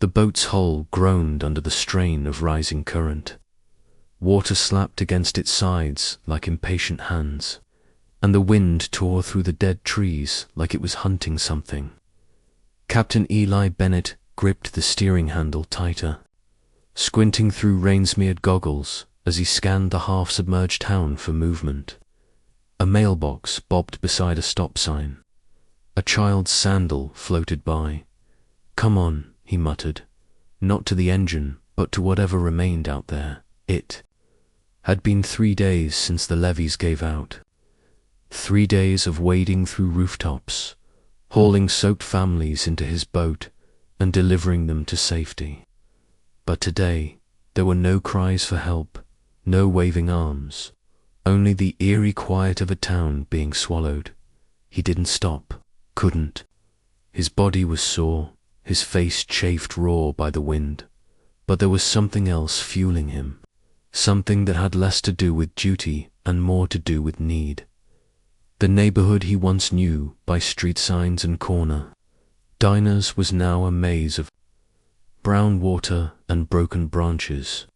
The boat's hull groaned under the strain of rising current. Water slapped against its sides like impatient hands, and the wind tore through the dead trees like it was hunting something. Captain Eli Bennett gripped the steering handle tighter, squinting through rain-smeared goggles as he scanned the half-submerged town for movement. A mailbox bobbed beside a stop sign. A child's sandal floated by. "Come on," he muttered, not to the engine, but to whatever remained out there. It had been 3 days since the levees gave out. 3 days of wading through rooftops, hauling soaked families into his boat and delivering them to safety. But today, there were no cries for help, no waving arms, only the eerie quiet of a town being swallowed. He didn't stop, couldn't. His body was sore, his face chafed raw by the wind, but there was something else fueling him, something that had less to do with duty and more to do with need. The neighborhood he once knew by street signs and corner diners was now a maze of brown water and broken branches.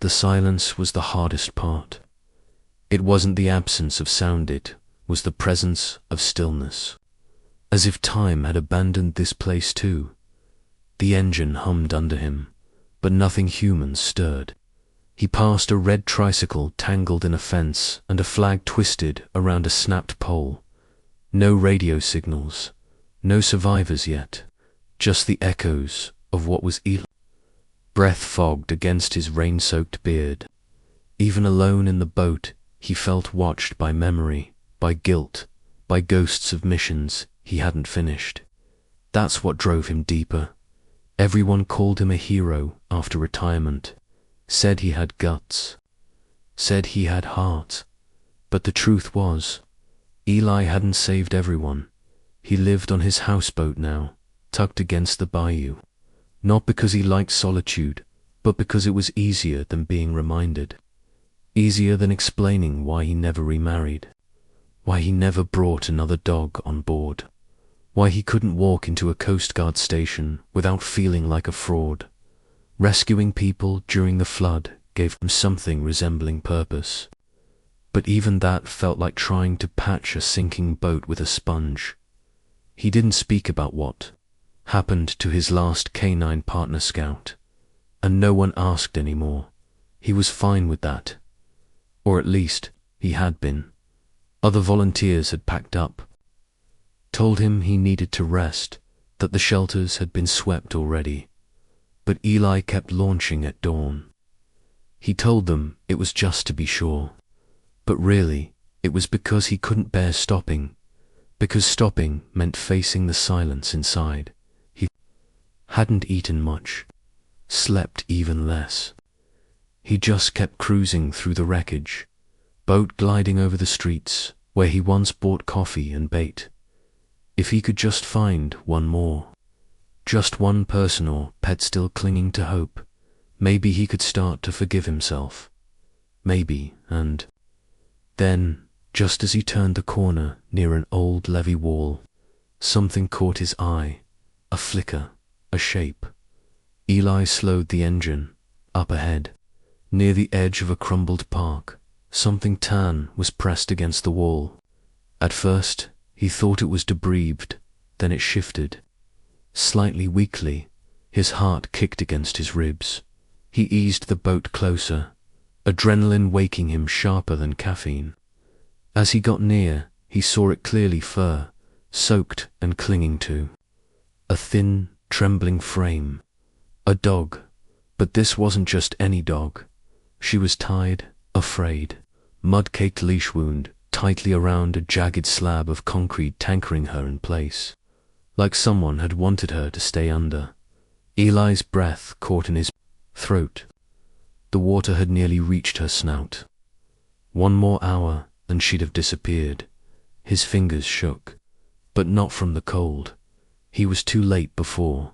The silence was the hardest part. It wasn't the absence of sound, it was the presence of stillness. As if time had abandoned this place too. The engine hummed under him, but nothing human stirred. He passed a red tricycle tangled in a fence and a flag twisted around a snapped pole. No radio signals, no survivors yet, just the echoes of what was Eli. Breath fogged against his rain-soaked beard. Even alone in the boat, he felt watched by memory, by guilt, by ghosts of missions he hadn't finished. That's what drove him deeper. Everyone called him a hero after retirement, said he had guts, said he had heart. But the truth was, Eli hadn't saved everyone. He lived on his houseboat now, tucked against the bayou. Not because he liked solitude, but because it was easier than being reminded. Easier than explaining why he never remarried, why he never brought another dog on board, why he couldn't walk into a Coast Guard station without feeling like a fraud. Rescuing people during the flood gave him something resembling purpose. But even that felt like trying to patch a sinking boat with a sponge. He didn't speak about what happened to his last canine partner scout, and no one asked anymore. He was fine with that. Or at least, he had been. Other volunteers had packed up, told him he needed to rest, that the shelters had been swept already. But Eli kept launching at dawn. He told them it was just to be sure. But really, it was because he couldn't bear stopping, because stopping meant facing the silence inside. He hadn't eaten much, slept even less. He just kept cruising through the wreckage, boat gliding over the streets where he once bought coffee and bait. If he could just find one more, just one person or pet still clinging to hope, maybe he could start to forgive himself. Maybe, and then, just as he turned the corner near an old levee wall, something caught his eye, a flicker, a shape. Eli slowed the engine. Up ahead, near the edge of a crumbled park, something tan was pressed against the wall. At first, he thought it was debris, then it shifted. Slightly weakly, his heart kicked against his ribs. He eased the boat closer, adrenaline waking him sharper than caffeine. As he got near, he saw it clearly: fur, soaked and clinging to. A thin, trembling frame. A dog. But this wasn't just any dog. She was tied, afraid, mud-caked leash wound tightly around a jagged slab of concrete anchoring her in place, like someone had wanted her to stay under. Eli's breath caught in his throat. The water had nearly reached her snout. One more hour and she'd have disappeared. His fingers shook, but not from the cold. He was too late before.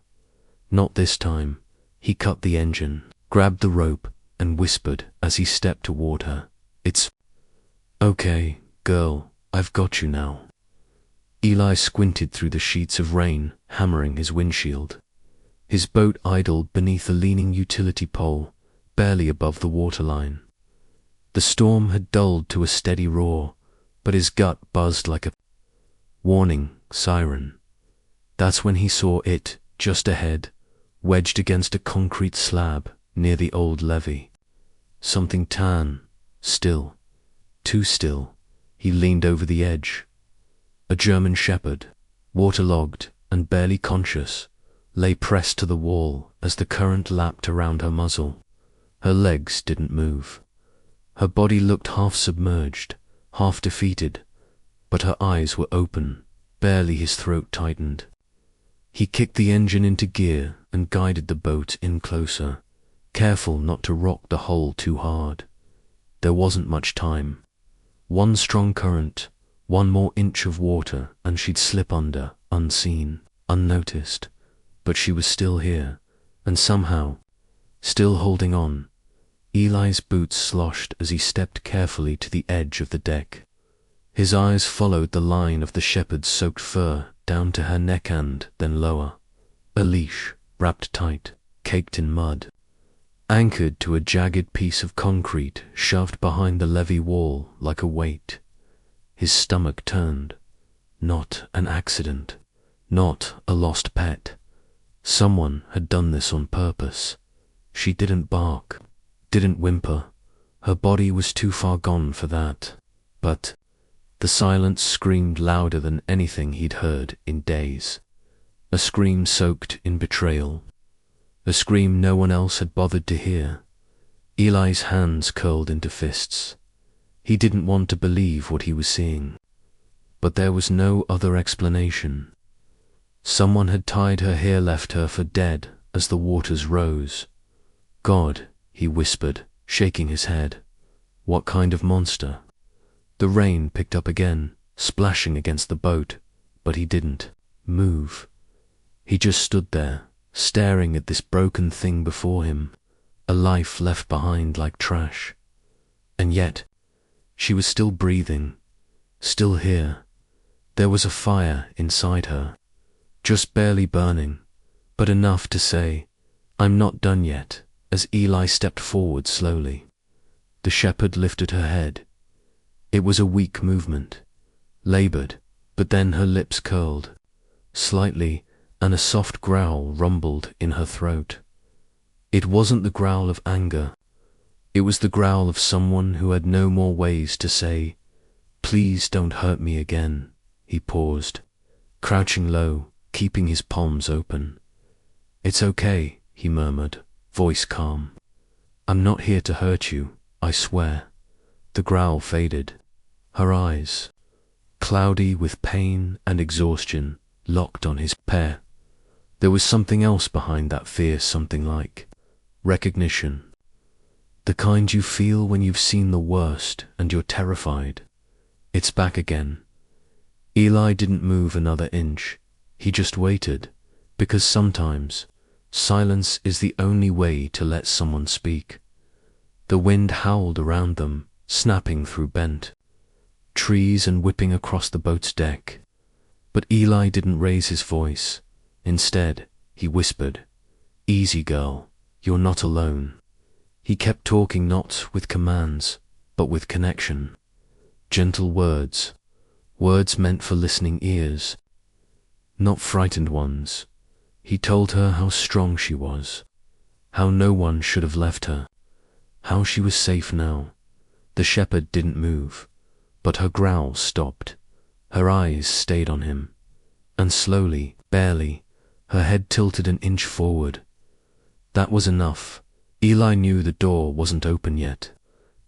Not this time. He cut the engine, grabbed the rope, and whispered as he stepped toward her, "It's okay, girl, I've got you now." Eli squinted through the sheets of rain hammering his windshield. His boat idled beneath a leaning utility pole, barely above the waterline. The storm had dulled to a steady roar, but his gut buzzed like a warning siren. That's when he saw it, just ahead, wedged against a concrete slab near the old levee. Something tan, still, too still. He leaned over the edge. A German shepherd, waterlogged and barely conscious, lay pressed to the wall as the current lapped around her muzzle. Her legs didn't move. Her body looked half submerged, half defeated, but her eyes were open. Barely his throat tightened. He kicked the engine into gear and guided the boat in closer, careful not to rock the hull too hard. There wasn't much time. One strong current, one more inch of water, and she'd slip under, unseen, unnoticed. But she was still here, and somehow, still holding on. Eli's boots sloshed as he stepped carefully to the edge of the deck. His eyes followed the line of the shepherd's soaked fur down to her neck and then lower. A leash, wrapped tight, caked in mud, anchored to a jagged piece of concrete shoved behind the levee wall like a weight. His stomach turned. Not an accident. Not a lost pet. Someone had done this on purpose. She didn't bark, didn't whimper. Her body was too far gone for that. But the silence screamed louder than anything he'd heard in days. A scream soaked in betrayal. A scream no one else had bothered to hear. Eli's hands curled into fists. He didn't want to believe what he was seeing. But there was no other explanation. Someone had tied her here, left her for dead as the waters rose. God, he whispered, shaking his head. What kind of monster? The rain picked up again, splashing against the boat, but he didn't move. He just stood there, staring at this broken thing before him, a life left behind like trash. And yet, she was still breathing, still here. There was a fire inside her, just barely burning, but enough to say, I'm not done yet, as Eli stepped forward slowly. The shepherd lifted her head. It was a weak movement, labored, but then her lips curled, slightly, and a soft growl rumbled in her throat. It wasn't the growl of anger. It was the growl of someone who had no more ways to say, please don't hurt me again. He paused, crouching low, keeping his palms open. It's okay, he murmured, voice calm. I'm not here to hurt you, I swear. The growl faded. Her eyes, cloudy with pain and exhaustion, locked on his pair. There was something else behind that fear, something like recognition. The kind you feel when you've seen the worst and you're terrified. It's back again. Eli didn't move another inch. He just waited, because sometimes silence is the only way to let someone speak. The wind howled around them, snapping through bent trees and whipping across the boat's deck. But Eli didn't raise his voice. Instead, he whispered, easy girl, you're not alone. He kept talking, not with commands, but with connection. Gentle words, words meant for listening ears, not frightened ones. He told her how strong she was, how no one should have left her, how she was safe now. The shepherd didn't move, but her growl stopped. Her eyes stayed on him, and slowly, barely, her head tilted an inch forward. That was enough. Eli knew the door wasn't open yet,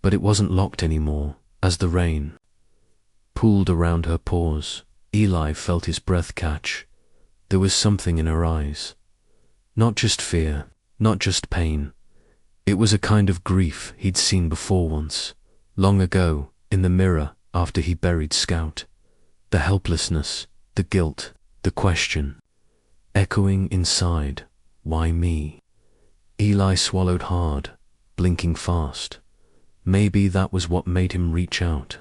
but it wasn't locked anymore. As the rain pooled around her pores, Eli felt his breath catch. There was something in her eyes. Not just fear, not just pain. It was a kind of grief he'd seen before once, long ago, in the mirror after he buried Scout. The helplessness, the guilt, the question, echoing inside, why me? Eli swallowed hard, blinking fast. Maybe that was what made him reach out.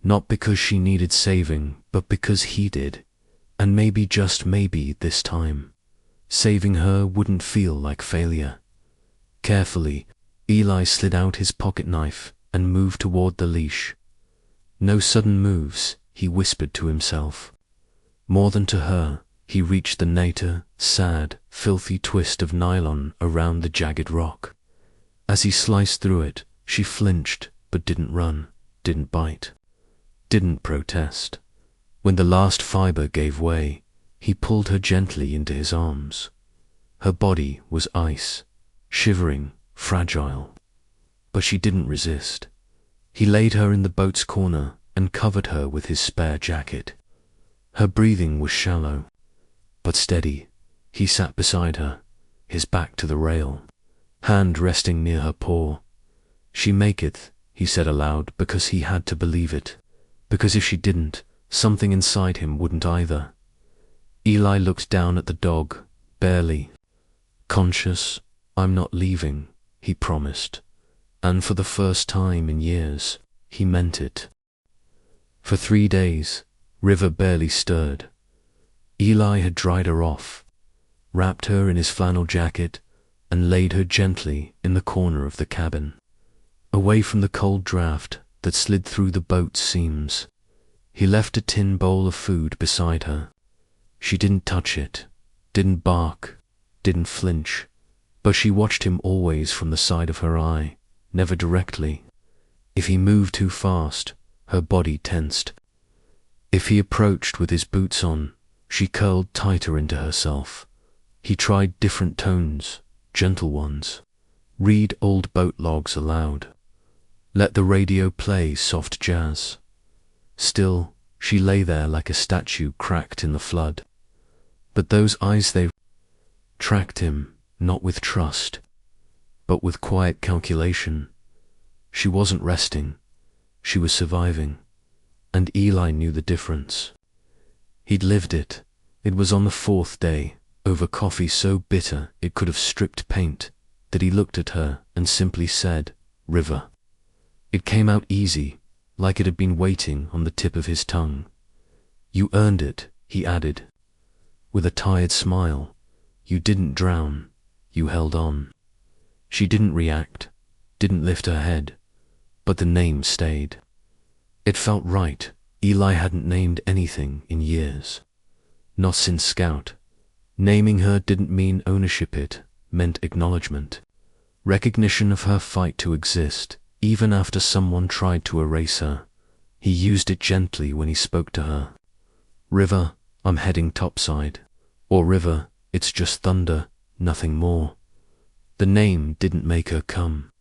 Not because she needed saving, but because he did. And maybe, just maybe, this time, Saving her wouldn't feel like failure. Carefully, Eli slid out his pocket knife and moved toward the leash. No sudden moves, he whispered to himself. More than to her, he reached the nater, sad, filthy twist of nylon around the jagged rock. As he sliced through it, she flinched, but didn't run, didn't bite, didn't protest. When the last fiber gave way, he pulled her gently into his arms. Her body was ice, shivering, fragile. But she didn't resist. He laid her in the boat's corner and covered her with his spare jacket. Her breathing was shallow, but steady. He sat beside her, his back to the rail, hand resting near her paw. "She maketh," he said aloud, because he had to believe it, because if she didn't, something inside him wouldn't either. Eli looked down at the dog, barely. "Conscious, I'm not leaving," he promised, and for the first time in years, he meant it. For 3 days, River barely stirred. Eli had dried her off, wrapped her in his flannel jacket, and laid her gently in the corner of the cabin, away from the cold draft that slid through the boat's seams. He left a tin bowl of food beside her. She didn't touch it, didn't bark, didn't flinch, but she watched him always from the side of her eye, never directly. If he moved too fast, her body tensed. If he approached with his boots on, she curled tighter into herself. He tried different tones, gentle ones. Read old boat logs aloud. Let the radio play soft jazz. Still, she lay there like a statue cracked in the flood. But those eyes, they tracked him, not with trust, but with quiet calculation. She wasn't resting. She was surviving. And Eli knew the difference. He'd lived it. It was on the 4th day, over coffee so bitter it could have stripped paint, that he looked at her and simply said, "River." It came out easy, like it had been waiting on the tip of his tongue. "You earned it," he added, with a tired smile. "You didn't drown. You held on." She didn't react, didn't lift her head, but the name stayed. It felt right. Eli hadn't named anything in years. Not since Scout. Naming her didn't mean ownership, it meant acknowledgement. Recognition of her fight to exist, even after someone tried to erase her. He used it gently when he spoke to her. "River, I'm heading topside." Or "River, it's just thunder, nothing more." The name didn't make her come,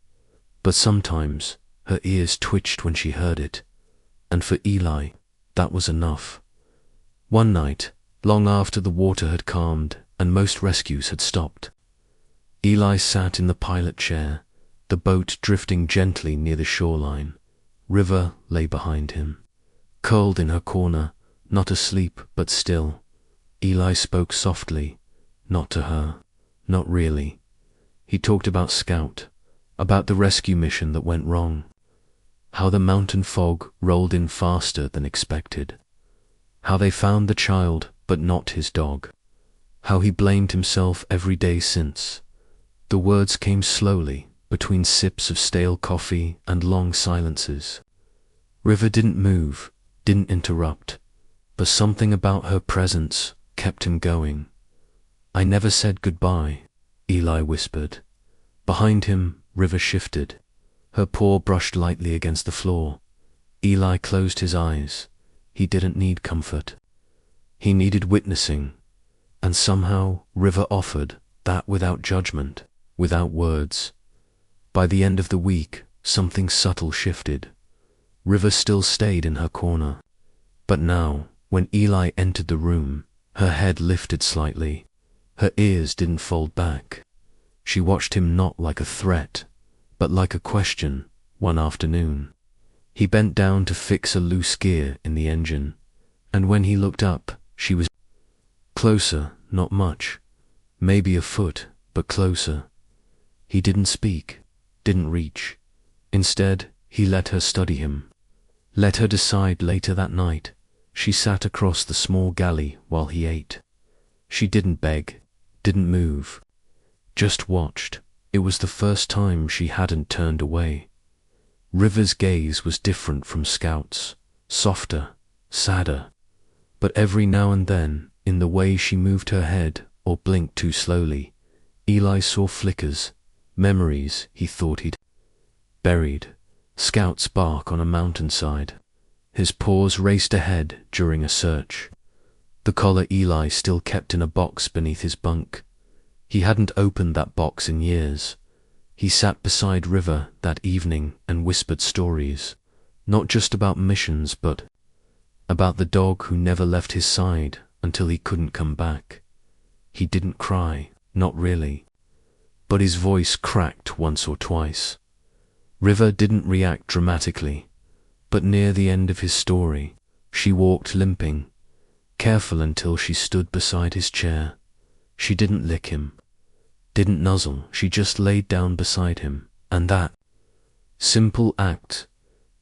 but sometimes her ears twitched when she heard it. And for Eli, that was enough. One night, long after the water had calmed and most rescues had stopped, Eli sat in the pilot chair, the boat drifting gently near the shoreline. River lay behind him, curled in her corner, not asleep but still. Eli spoke softly, not to her, not really. He talked about Scout, about the rescue mission that went wrong, how the mountain fog rolled in faster than expected, how they found the child but not his dog, how he blamed himself every day since. The words came slowly, between sips of stale coffee and long silences. River didn't move, didn't interrupt, but something about her presence kept him going. "I never said goodbye," Eli whispered. Behind him, River shifted. Her paw brushed lightly against the floor. Eli closed his eyes. He didn't need comfort. He needed witnessing. And somehow River offered that without judgment, without words. By the end of the week, something subtle shifted. River still stayed in her corner. But now, when Eli entered the room, her head lifted slightly. Her ears didn't fold back. She watched him not like a threat, but like a question. One afternoon, he bent down to fix a loose gear in the engine, and when he looked up, she was closer, not much, maybe a foot, but closer. He didn't speak, didn't reach. Instead, he let her study him, let her decide. Later that night, she sat across the small galley while he ate. She didn't beg, didn't move, just watched. It was the first time she hadn't turned away. River's gaze was different from Scout's, softer, sadder, but every now and then, in the way she moved her head or blinked too slowly, Eli saw flickers, memories he thought he'd buried. Scout's bark on a mountainside. His paws raced ahead during a search. The collar Eli still kept in a box beneath his bunk. He hadn't opened that box in years. He sat beside River that evening and whispered stories, not just about missions but about the dog who never left his side until he couldn't come back. He didn't cry, not really, but his voice cracked once or twice. River didn't react dramatically, but near the end of his story, she walked limping, careful until she stood beside his chair. She didn't lick him, didn't nuzzle, she just laid down beside him, and that simple act,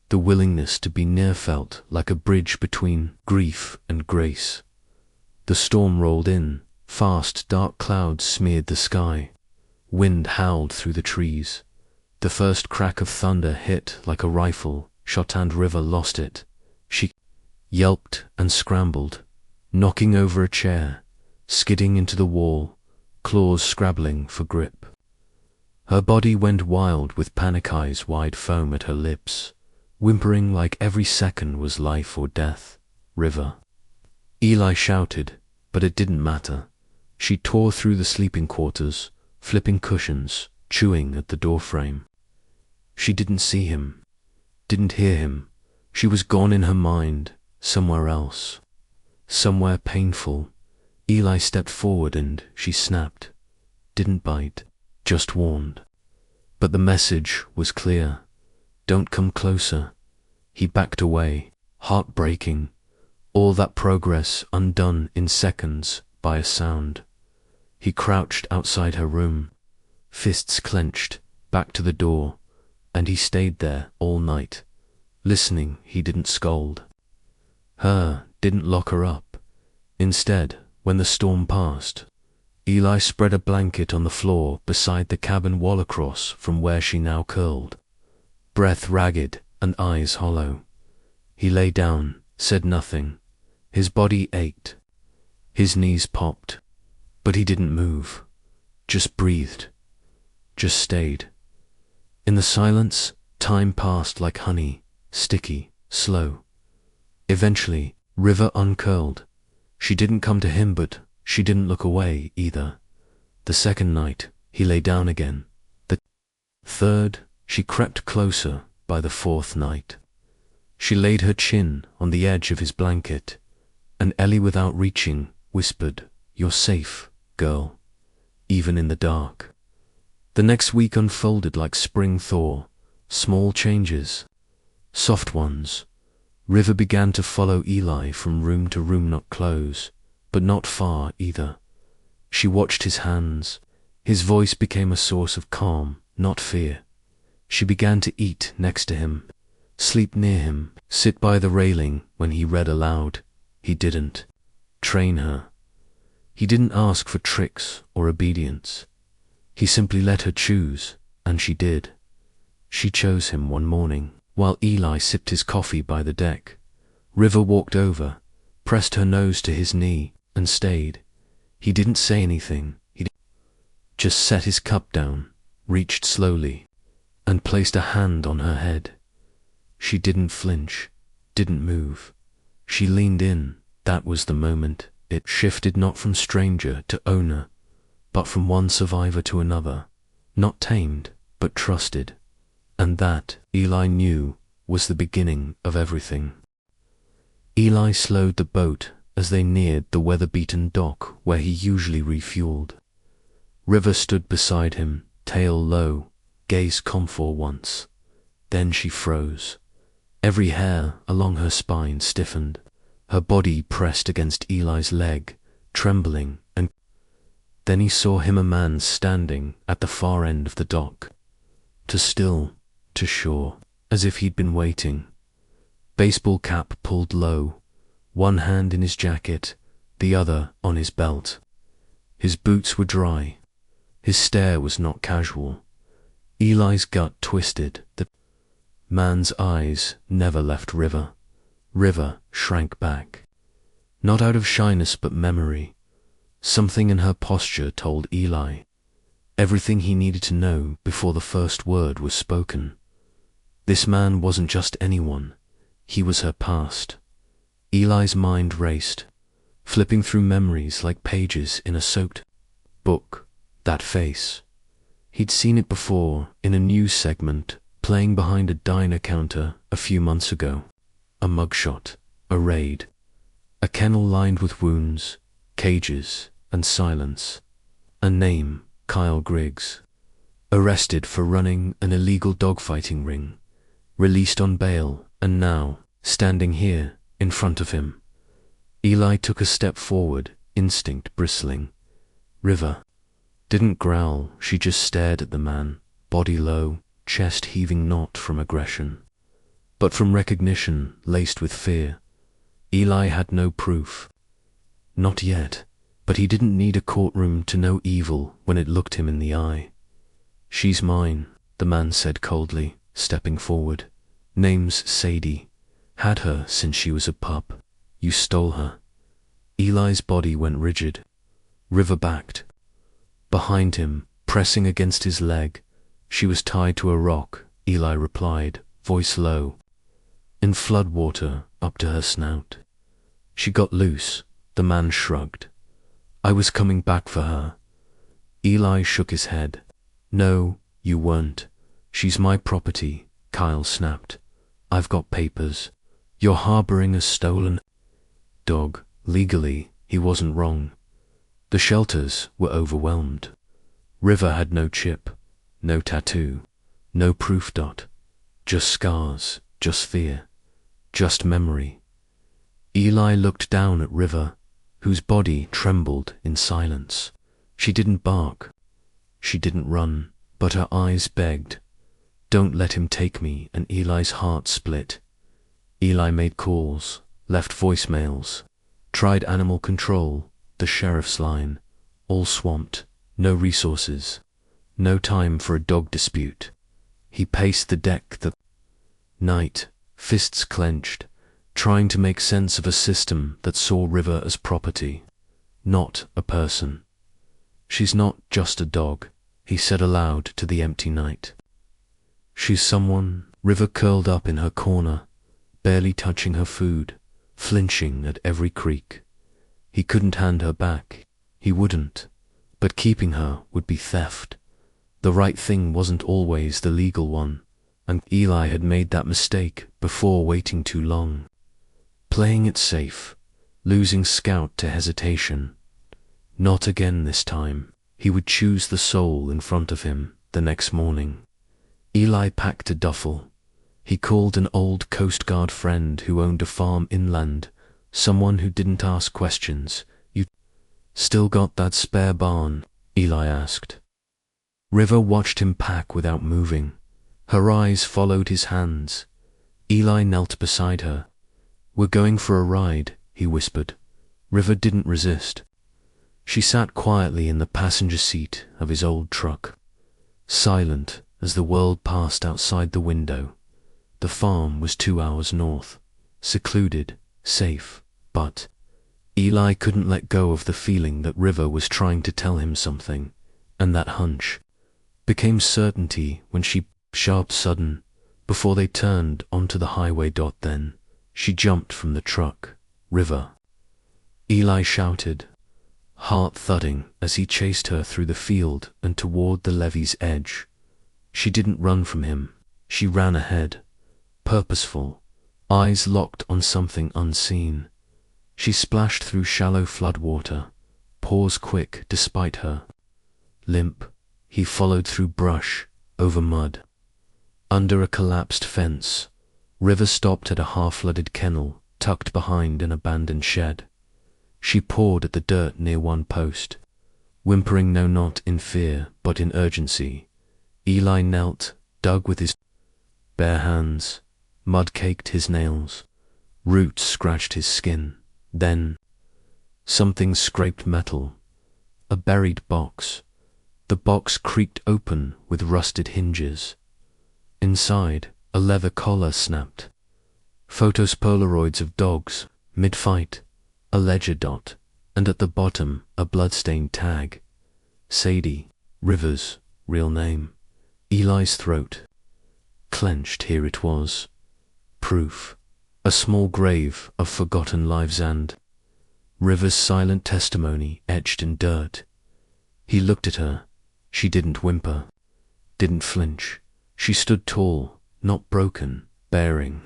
the willingness to be near, felt like a bridge between grief and grace. The storm rolled in, fast dark clouds smeared the sky, wind howled through the trees. The first crack of thunder hit like a rifle shot and River lost it. She yelped and scrambled, knocking over a chair, skidding into the wall, claws scrabbling for grip. Her body went wild with panic eyes wide foam at her lips, whimpering like every second was life or death. River. Eli shouted, but it didn't matter. She tore through the sleeping quarters, flipping cushions, chewing at the doorframe. She didn't see him, didn't hear him. She was gone in her mind, somewhere else, somewhere painful. Eli stepped forward and she snapped. Didn't bite, just warned. But the message was clear. Don't come closer. He backed away, heartbreaking. All that progress undone in seconds by a sound. He crouched outside her room, fists clenched, back to the door, and he stayed there all night. Listening, he didn't scold her, didn't lock her up. Instead, when the storm passed, Eli spread a blanket on the floor beside the cabin wall across from where she now curled, breath ragged and eyes hollow. He lay down, said nothing. His body ached. His knees popped. But he didn't move. Just breathed. Just stayed. In the silence, time passed like honey, sticky, slow. Eventually, River uncurled. She didn't come to him, but she didn't look away either. The second night, he lay down again. The third, she crept closer. By the fourth night, she laid her chin on the edge of his blanket, and Ellie, without reaching, whispered, "You're safe, girl, even in the dark." The next week unfolded like spring thaw, small changes, soft ones. River began to follow Eli from room to room, not close, but not far either. She watched his hands. His voice became a source of calm, not fear. She began to eat next to him, sleep near him, sit by the railing when he read aloud. He didn't train her. He didn't ask for tricks or obedience. He simply let her choose, and she did. She chose him one morning, while Eli sipped his coffee by the deck. River walked over, pressed her nose to his knee, and stayed. He didn't say anything. He just set his cup down, reached slowly, and placed a hand on her head. She didn't flinch, didn't move. She leaned in. That was the moment. It shifted not from stranger to owner, but from one survivor to another, not tamed, but trusted. And that, Eli knew, was the beginning of everything. Eli slowed the boat as they neared the weather-beaten dock where he usually refueled. River stood beside him, tail low, gaze calm for once. Then she froze. Every hair along her spine stiffened. Her body pressed against Eli's leg, trembling, and then he saw him, a man standing at the far end of the dock. To still, to shore, as if he'd been waiting. Baseball cap pulled low, one hand in his jacket, the other on his belt. His boots were dry. His stare was not casual. Eli's gut twisted. The man's eyes never left River. River shrank back. Not out of shyness but memory. Something in her posture told Eli everything he needed to know before the first word was spoken. This man wasn't just anyone. He was her past. Eli's mind raced, flipping through memories like pages in a soaked book. That face. He'd seen it before in a news segment playing behind a diner counter a few months ago. A mugshot, a raid, a kennel lined with wounds, cages, and silence. A name, Kyle Griggs. Arrested for running an illegal dogfighting ring. Released on bail, and now, standing here, in front of him. Eli took a step forward, instinct bristling. River didn't growl, she just stared at the man, body low, chest heaving not from aggression, but from recognition laced with fear. Eli had no proof. Not yet, but he didn't need a courtroom to know evil when it looked him in the eye. She's mine, the man said coldly, stepping forward. Name's Sadie. Had her since she was a pup. You stole her. Eli's body went rigid. River backed. Behind him, pressing against his leg, she was tied to a rock, Eli replied, voice low. In floodwater up to her snout. She got loose, the man shrugged. I was coming back for her. Eli shook his head. No, you weren't. She's my property, Kyle snapped. I've got papers. You're harboring a stolen dog. Legally, he wasn't wrong. The shelters were overwhelmed. River had no chip, no tattoo, no proof dot. Just scars, just fear, just memory. Eli looked down at River, whose body trembled in silence. She didn't bark. She didn't run, but her eyes begged. Don't let him take me, and Eli's heart split. Eli made calls, left voicemails, tried animal control, the sheriff's line, all swamped, no resources, no time for a dog dispute. He paced the deck that night, fists clenched, trying to make sense of a system that saw River as property, not a person. She's not just a dog, he said aloud to the empty night. She's someone. River curled up in her corner, barely touching her food, flinching at every creak. He couldn't hand her back. He wouldn't. But keeping her would be theft. The right thing wasn't always the legal one, and Eli had made that mistake before waiting too long. Playing it safe, losing Scout to hesitation. Not again this time. He would choose the soul in front of him the next morning. Eli packed a duffel. He called an old Coast Guard friend who owned a farm inland, someone who didn't ask questions. You still got that spare barn? Eli asked. River watched him pack without moving. Her eyes followed his hands. Eli knelt beside her. We're going for a ride, he whispered. River didn't resist. She sat quietly in the passenger seat of his old truck, silent as the world passed outside the window. The farm was 2 hours north, secluded, safe, but Eli couldn't let go of the feeling that River was trying to tell him something, and that hunch became certainty when she sharp sudden, before they turned onto the highway. Then she jumped from the truck. River! Eli shouted, heart thudding as he chased her through the field and toward the levee's edge. She didn't run from him. She ran ahead, purposeful, eyes locked on something unseen. She splashed through shallow floodwater, paws quick despite her. Limp, he followed through brush, over mud. Under a collapsed fence, River stopped at a half-flooded kennel tucked behind an abandoned shed. She pawed at the dirt near one post, whimpering no not in fear but in urgency. Eli knelt, dug with his bare hands. Mud caked his nails. Roots scratched his skin. Then something scraped metal. a buried box. The box creaked open with rusted hinges. Inside, a leather collar snapped. Photos Polaroids of dogs, mid-fight, a ledger dot, and at the bottom a blood-stained tag. Sadie, Rivers, real name. Eli's throat clenched. Here it was. Proof. A small grave of forgotten lives and Rivers' silent testimony etched in dirt. He looked at her. She didn't whimper, didn't flinch. She stood tall, not broken, bearing.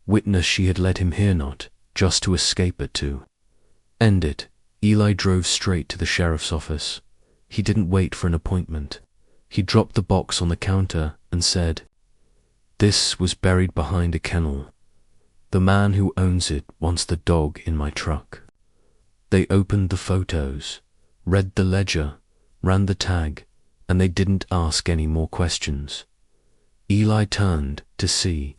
Witness she had led him here, not just to escape it, to end it. Eli drove straight to the sheriff's office. He didn't wait for an appointment. He dropped the box on the counter and said, "This was buried behind a kennel. The man who owns it wants the dog in my truck." They opened the photos, read the ledger, ran the tag, and they didn't ask any more questions. Eli turned to see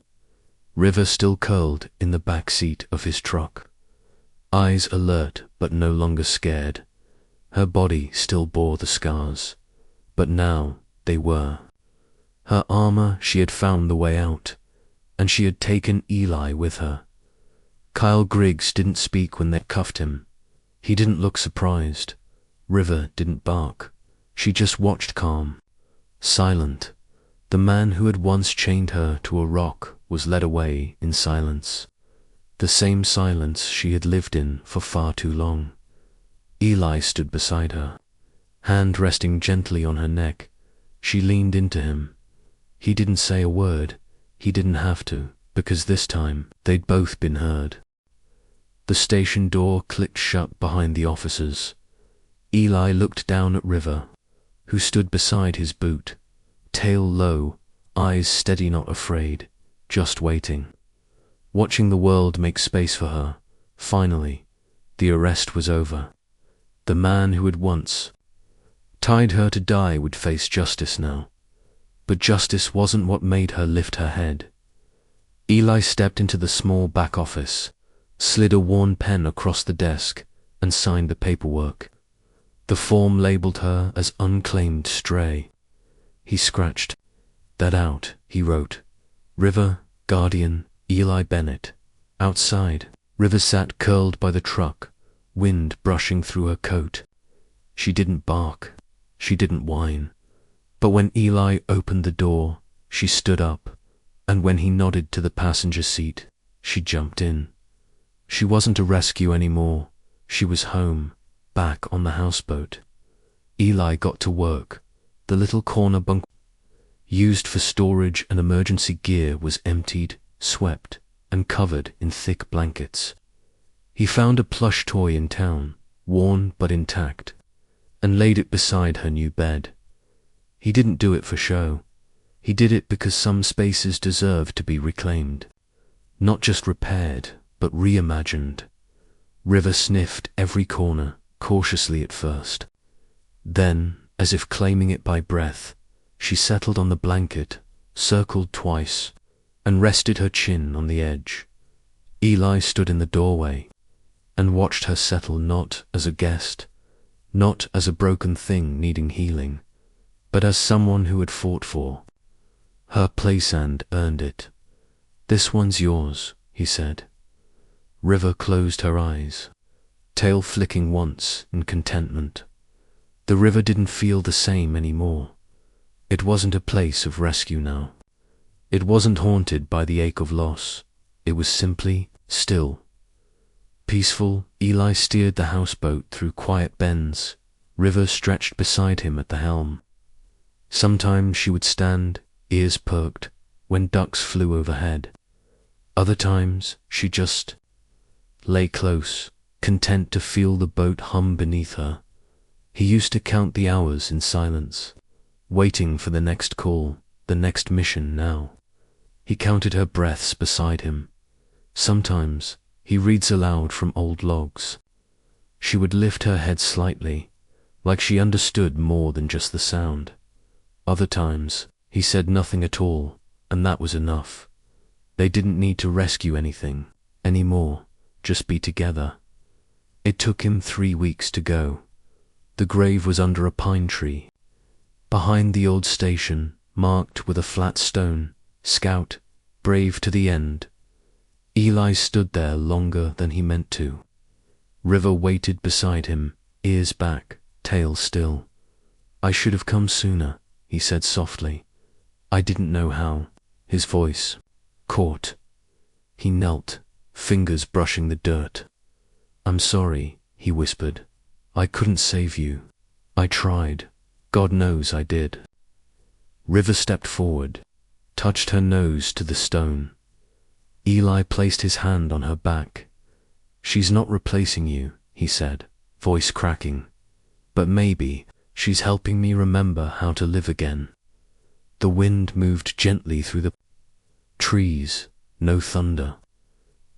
River still curled in the back seat of his truck, eyes alert but no longer scared. Her body still bore the scars, but now they were. Her armor, she had found the way out, and she had taken Eli with her. Kyle Griggs didn't speak when they cuffed him. He didn't look surprised. River didn't bark. She just watched, calm, silent. The man who had once chained her to a rock was led away in silence. The same silence she had lived in for far too long. Eli stood beside her, hand resting gently on her neck. She leaned into him. He didn't say a word. He didn't have to, because this time they'd both been heard. The station door clicked shut behind the officers. Eli looked down at River, who stood beside his boot, tail low, eyes steady, not afraid, just waiting, watching the world make space for her. Finally, the arrest was over. The man who had once tied her to die would face justice now. But justice wasn't what made her lift her head. Eli stepped into the small back office, slid a worn pen across the desk, and signed the paperwork. The form labeled her as unclaimed stray. He scratched that out. He wrote, "River, Guardian, Eli Bennett." Outside, River sat curled by the truck, wind brushing through her coat. She didn't bark. She didn't whine. But when Eli opened the door, she stood up, and when he nodded to the passenger seat, she jumped in. She wasn't a rescue anymore. She was home, back on the houseboat. Eli got to work. The little corner bunk used for storage and emergency gear was emptied, swept, and covered in thick blankets. He found a plush toy in town, worn but intact, and laid it beside her new bed. He didn't do it for show. He did it because some spaces deserved to be reclaimed. Not just repaired, but reimagined. River sniffed every corner, cautiously at first. Then, as if claiming it by breath, she settled on the blanket, circled twice, and rested her chin on the edge. Eli stood in the doorway and watched her settle, not as a guest, not as a broken thing needing healing, but as someone who had fought for her place and earned it. "This one's yours," he said. River closed her eyes, tail flicking once in contentment. The river didn't feel the same anymore. It wasn't a place of rescue now. It wasn't haunted by the ache of loss. It was simply still. Peaceful, Eli steered the houseboat through quiet bends. River stretched beside him at the helm. Sometimes she would stand, ears perked, when ducks flew overhead. Other times she just lay close, content to feel the boat hum beneath her. He used to count the hours in silence, waiting for the next call, the next mission now. He counted her breaths beside him. Sometimes he reads aloud from old logs. She would lift her head slightly, like she understood more than just the sound. Other times he said nothing at all, and that was enough. They didn't need to rescue anything anymore, just be together. It took him 3 weeks to go. The grave was under a pine tree, behind the old station, marked with a flat stone, "Scout, brave to the end." Eli stood there longer than he meant to. River waited beside him, ears back, tail still. "I should have come sooner," he said softly. "I didn't know how." His voice caught. He knelt, fingers brushing the dirt. "I'm sorry," he whispered. "I couldn't save you. I tried. God knows I did." River stepped forward, touched her nose to the stone. Eli placed his hand on her back. "She's not replacing you," he said, voice cracking. "But maybe she's helping me remember how to live again." The wind moved gently through the trees, no thunder,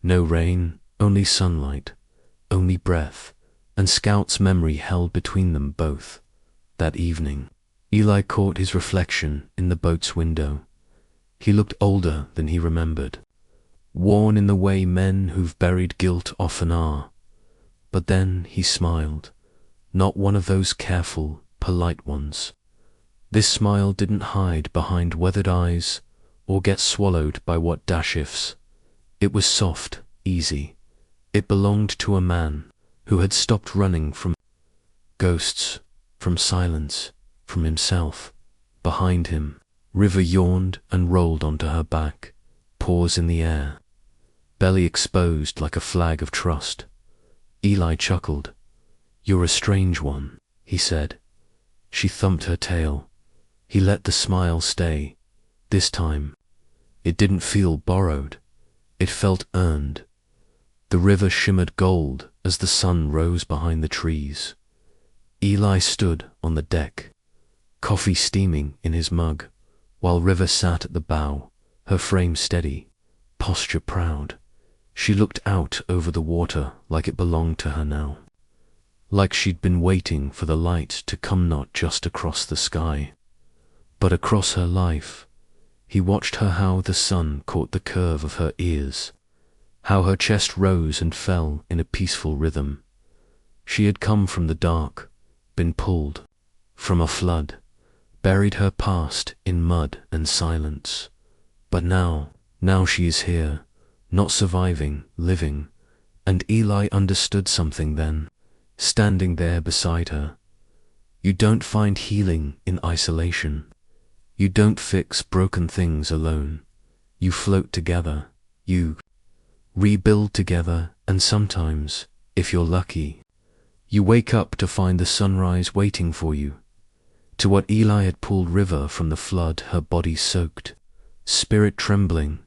no rain, only sunlight, only breath, and Scout's memory held between them both. That evening, Eli caught his reflection in the boat's window. He looked older than he remembered, worn in the way men who've buried guilt often are. But then he smiled, not one of those careful, polite ones. This smile didn't hide behind weathered eyes or get swallowed by what dash-ifs. It was soft, easy. It belonged to a man who had stopped running from ghosts, from silence, from himself. Behind him, River yawned and rolled onto her back, paws in the air, belly exposed like a flag of trust. Eli chuckled. "You're a strange one," he said. She thumped her tail. He let the smile stay. This time, it didn't feel borrowed. It felt earned. The river shimmered gold as the sun rose behind the trees. Eli stood on the deck, coffee steaming in his mug, while River sat at the bow, her frame steady, posture proud. She looked out over the water like it belonged to her now, like she'd been waiting for the light to come not just across the sky, but across her life. He watched her, how the sun caught the curve of her ears, how her chest rose and fell in a peaceful rhythm. She had come from the dark, been pulled from a flood, buried her past in mud and silence. But now she is here, not surviving, living. And Eli understood something then, standing there beside her. You don't find healing in isolation. You don't fix broken things alone. You float together. You rebuild together, and sometimes, if you're lucky, you wake up to find the sunrise waiting for you. To what Eli had pulled River from the flood, her body soaked, spirit trembling,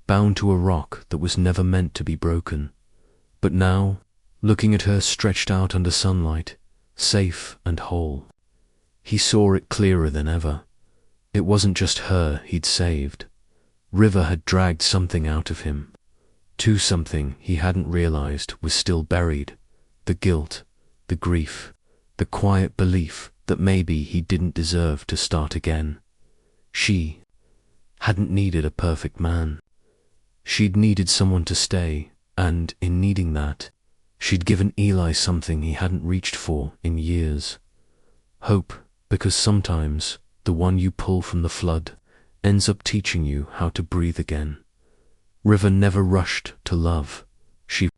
bound to a rock that was never meant to be broken. But now, looking at her stretched out under sunlight, safe and whole, he saw it clearer than ever. It wasn't just her he'd saved. River had dragged something out of him, to something he hadn't realized was still buried. The guilt, the grief, the quiet belief that maybe he didn't deserve to start again. She hadn't needed a perfect man. She'd needed someone to stay, and in needing that, she'd given Eli something he hadn't reached for in years. Hope, because sometimes the one you pull from the flood ends up teaching you how to breathe again. River never rushed to love. She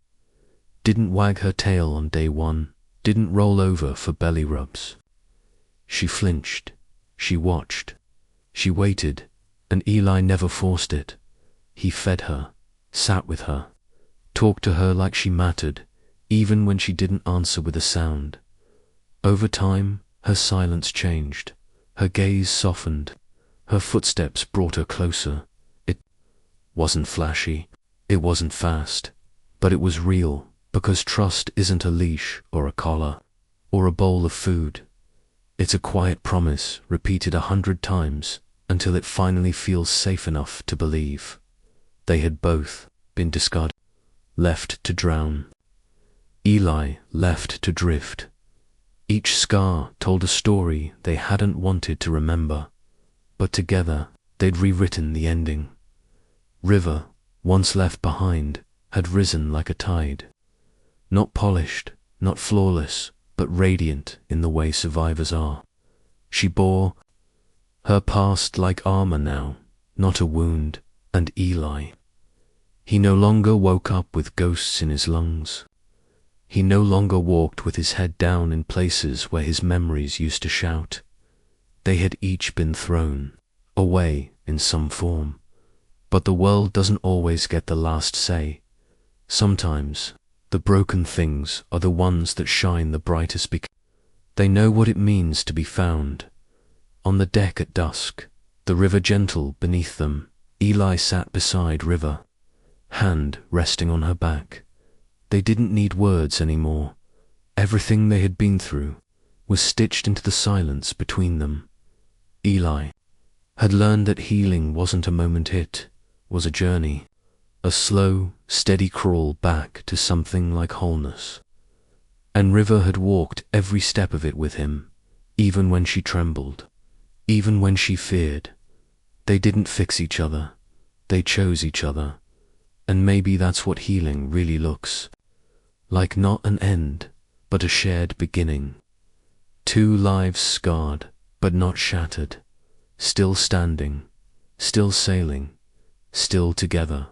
didn't wag her tail on day one, didn't roll over for belly rubs. She flinched, she watched, she waited, and Eli never forced it. He fed her, sat with her, talked to her like she mattered, even when she didn't answer with a sound. Over time, her silence changed, her gaze softened, her footsteps brought her closer. It wasn't flashy, it wasn't fast, but it was real, because trust isn't a leash or a collar or a bowl of food. It's a quiet promise repeated 100 times until it finally feels safe enough to believe. They had both been discarded, left to drown. Eli left to drift. Each scar told a story they hadn't wanted to remember, but together they'd rewritten the ending. River, once left behind, had risen like a tide. Not polished, not flawless, but radiant in the way survivors are. She bore her past like armor now, not a wound, and Eli. He no longer woke up with ghosts in his lungs. He no longer walked with his head down in places where his memories used to shout. They had each been thrown away in some form. But the world doesn't always get the last say. Sometimes the broken things are the ones that shine the brightest because they know what it means to be found. On the deck at dusk, the river gentle beneath them, Eli sat beside River, hand resting on her back. They didn't need words anymore. Everything they had been through was stitched into the silence between them. Eli had learned that healing wasn't a moment, it was a journey, a slow, steady crawl back to something like wholeness. And River had walked every step of it with him, even when she trembled, even when she feared. They didn't fix each other, they chose each other, and maybe that's what healing really looks like, not an end, but a shared beginning. Two lives scarred, but not shattered, still standing, still sailing, still together.